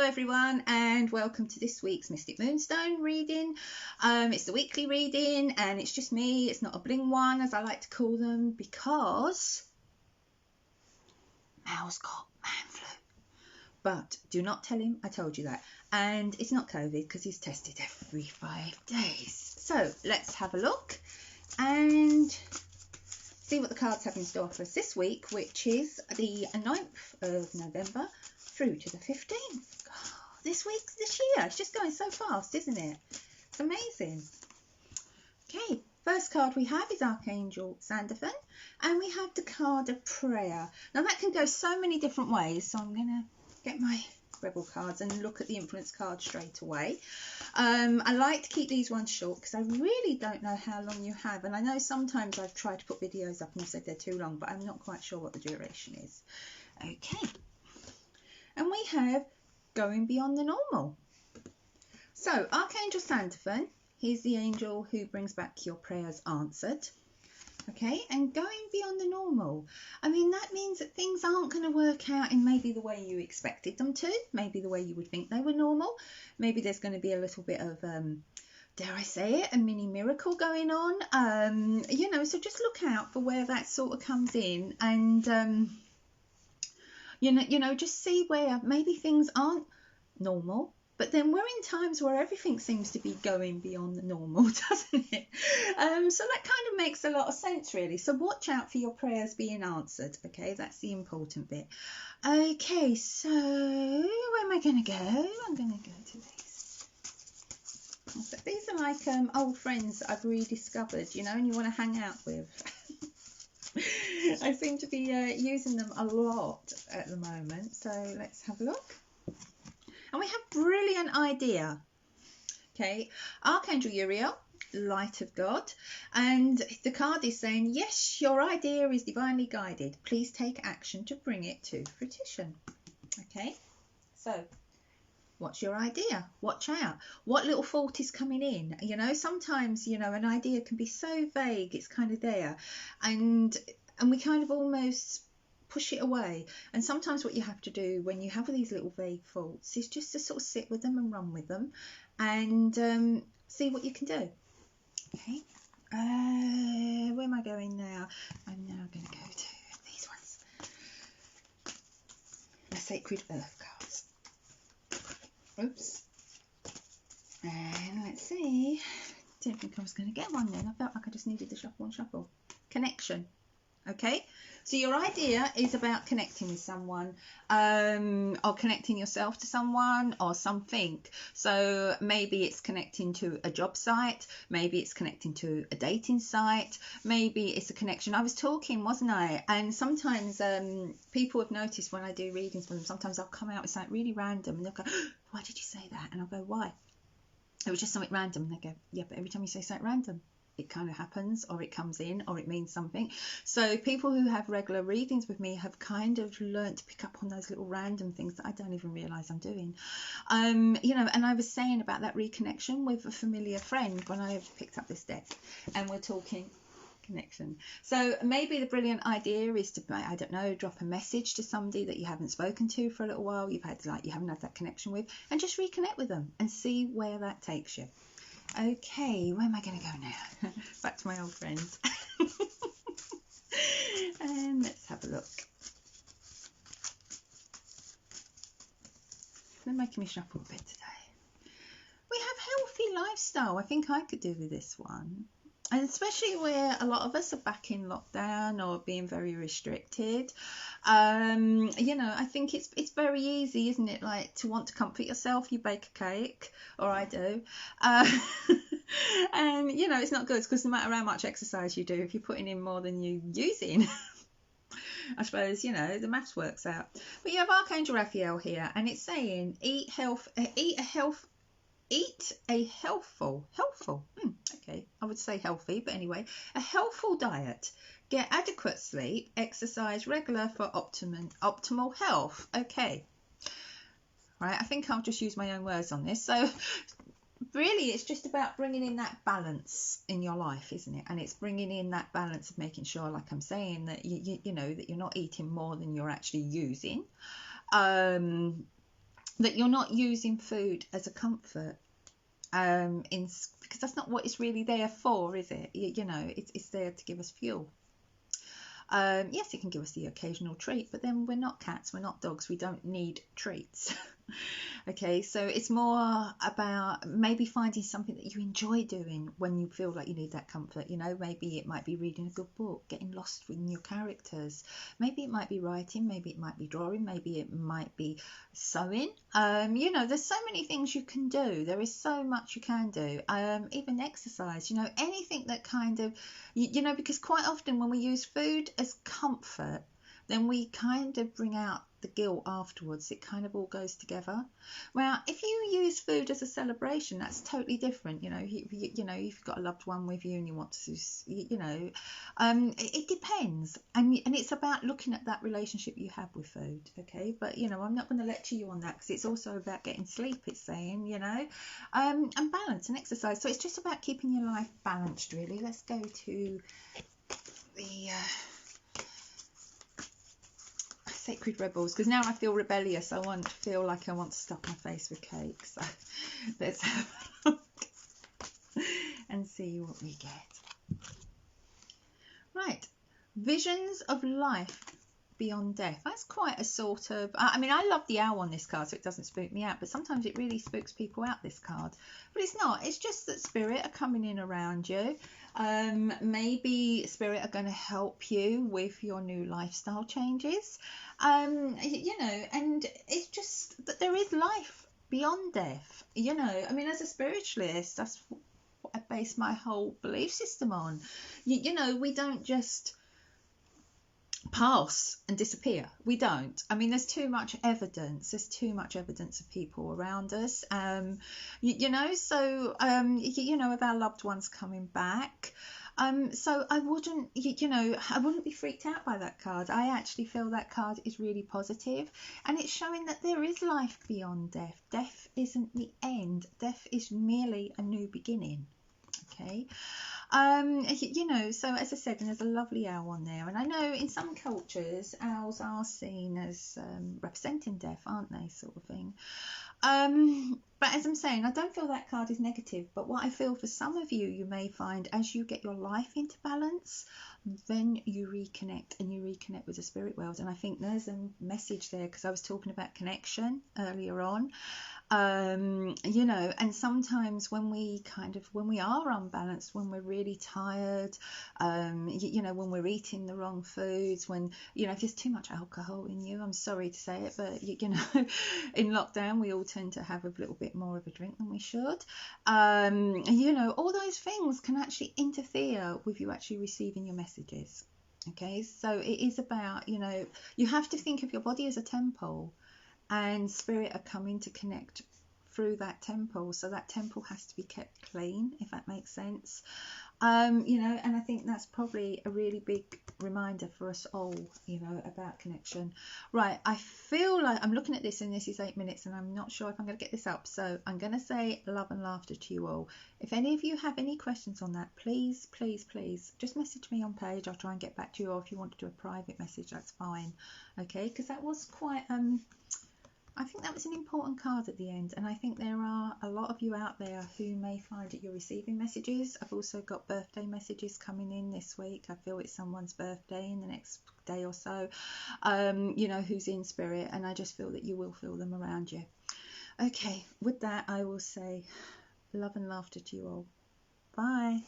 everyone, and welcome to this week's Mystic Moonstone reading. It's the weekly reading, and it's just me. It's not a bling one, as I like to call them, because Mal's got man flu. But do not tell him I told you that. And it's not COVID, because he's tested every 5 days. So let's have a look and see what the cards have in store for us this week, which is the 9th of November through to the 15th. God, this year, it's just going so fast, isn't it? It's amazing. Okay, first card we have is Archangel Sandalphon, and we have the card of prayer. Now that can go so many different ways, so I'm going to get my Rebel cards and look at the influence card straight away. I like to keep these ones short because I really don't know how long you have, and I know sometimes I've tried to put videos up and you said they're too long, but I'm not quite sure what the duration is. Okay, and we have Going Beyond the Normal. So Archangel Sandalphon, he's the angel who brings back your prayers answered. Okay, and going beyond the normal. I mean, that means that things aren't going to work out in maybe the way you expected them to, maybe the way you would think they were normal. Maybe there's going to be a little bit of, dare I say it, a mini miracle going on. You know, so just look out for where that sort of comes in, and, you know, just see where maybe things aren't normal. But then we're in times where everything seems to be going beyond the normal, doesn't it? So that kind of makes a lot of sense, really. So watch out for your prayers being answered, okay? That's the important bit. Okay, so where am I going to go? I'm going to go to these. So these are like old friends that I've rediscovered, you know, and you want to hang out with. I seem to be using them a lot at the moment. So let's have a look. And we have Brilliant Idea. Okay, Archangel Uriel, Light of God, and the card is saying, yes, your idea is divinely guided. Please take action to bring it to fruition. Okay, so what's your idea? Watch out. What little fault is coming in? You know, sometimes, you know, an idea can be so vague, it's kind of there, and we kind of almost push it away. And sometimes what you have to do when you have these little vague faults is just to sort of sit with them and run with them and see what you can do. Okay, where am I going now? I'm now going to go to these ones, the Sacred Earth cards. Oops. And let's see, didn't think I was going to get one then. I felt like I just needed to shuffle and shuffle. Connection. Okay, so your idea is about connecting with someone, or connecting yourself to someone or something. So maybe it's connecting to a job site, maybe it's connecting to a dating site, maybe it's a connection. I was talking, wasn't I? And sometimes people have noticed when I do readings for them, sometimes I'll come out with something really random and they'll go, why did you say that? And I'll go, why? It was just something random. And they go, yeah, but every time you say something random, it kind of happens, or it comes in, or it means something. So people who have regular readings with me have kind of learnt to pick up on those little random things that I don't even realise I'm doing. You know, and I was saying about that reconnection with a familiar friend when I picked up this deck, and we're talking connection. So maybe the brilliant idea is to, I don't know, drop a message to somebody that you haven't spoken to for a little while, you haven't had that connection with, and just reconnect with them and see where that takes you. Okay, where am I going to go now? Back to my old friends. And let's have a look. They're making me shuffle a bit today. We have healthy lifestyle. I think I could do with this one. And especially where a lot of us are back in lockdown or being very restricted. You know, I think it's very easy, isn't it? Like, to want to comfort yourself, you bake a cake, or I do. And, you know, it's not good because no matter how much exercise you do, if you're putting in more than you're using, I suppose, you know, the maths works out. But you have Archangel Raphael here, and it's saying eat a healthful, okay, I would say healthy, but anyway, a healthful diet. Get adequate sleep, exercise regular for optimal health. Okay, right, I think I'll just use my own words on this. So really, it's just about bringing in that balance in your life, isn't it? And it's bringing in that balance of making sure, like I'm saying, that you know that you're not eating more than you're actually using. that you're not using food as a comfort, because that's not what it's really there for, is it? You know, it's there to give us fuel. Yes, it can give us the occasional treat, but then we're not cats, we're not dogs, we don't need treats. Okay, so it's more about maybe finding something that you enjoy doing when you feel like you need that comfort. You know, maybe it might be reading a good book, getting lost in your characters. Maybe it might be writing, maybe it might be drawing, maybe it might be sewing. You know, there's so many things you can do. There is so much you can do. Even exercise, you know, anything that kind of, you know, because quite often when we use food as comfort, then we kind of bring out the guilt afterwards. It kind of all goes together. Well, if you use food as a celebration, that's totally different. You know, you know, if you've got a loved one with you and you want to, you know, it depends, and it's about looking at that relationship you have with food. Okay, but you know, I'm not going to lecture you on that because it's also about getting sleep. It's saying, you know, and balance and exercise. So it's just about keeping your life balanced, really. Let's go to the Sacred Rebels, because now I feel rebellious. I feel like I want to stuff my face with cake. So let's have a look and see what we get. Right, visions of life beyond death. That's quite a sort of, I mean, I love the owl on this card, so it doesn't spook me out, but sometimes it really spooks people out, this card. But it's not, it's just that spirit are coming in around you. Maybe spirit are going to help you with your new lifestyle changes. You know, and it's just that there is life beyond death. You know, I mean, as a spiritualist, that's what I base my whole belief system on. You know, we don't just pass and disappear. We don't. I mean, there's too much evidence. There's too much evidence of people around us. You know, so you know, of our loved ones coming back. So I wouldn't, you know, I wouldn't be freaked out by that card. I actually feel that card is really positive, and it's showing that there is life beyond death. Death isn't the end. Death is merely a new beginning. Okay. You know, so as I said, and there's a lovely owl on there, and I know in some cultures owls are seen as representing death, aren't they, sort of thing. But as I'm saying, I don't feel that card is negative, but what I feel for some of you, you may find as you get your life into balance, then you reconnect with the spirit world. And I think there's a message there, because I was talking about connection earlier on. You know, and sometimes when we are unbalanced, when we're really tired, you know, when we're eating the wrong foods, when, you know, if there's too much alcohol in you, I'm sorry to say it, but you know, in lockdown we all tend to have a little bit more of a drink than we should. You know, all those things can actually interfere with you actually receiving your messages. Okay, so it is about, you know, you have to think of your body as a temple, and spirit are coming to connect through that temple, so that temple has to be kept clean, if that makes sense. You know, and I think that's probably a really big reminder for us all, you know, about connection. Right, I feel like I'm looking at this and this is 8 minutes and I'm not sure if I'm going to get this up, so I'm going to say love and laughter to you all. If any of you have any questions on that, please just message me on page. I'll try and get back to you, or if you want to do a private message, that's fine. Okay, because that was quite I think that was an important card at the end, and I think there are a lot of you out there who may find that you're receiving messages. I've also got birthday messages coming in this week. I feel it's someone's birthday in the next day or so, you know, who's in spirit, and I just feel that you will feel them around you. Okay, with that, I will say love and laughter to you all. Bye.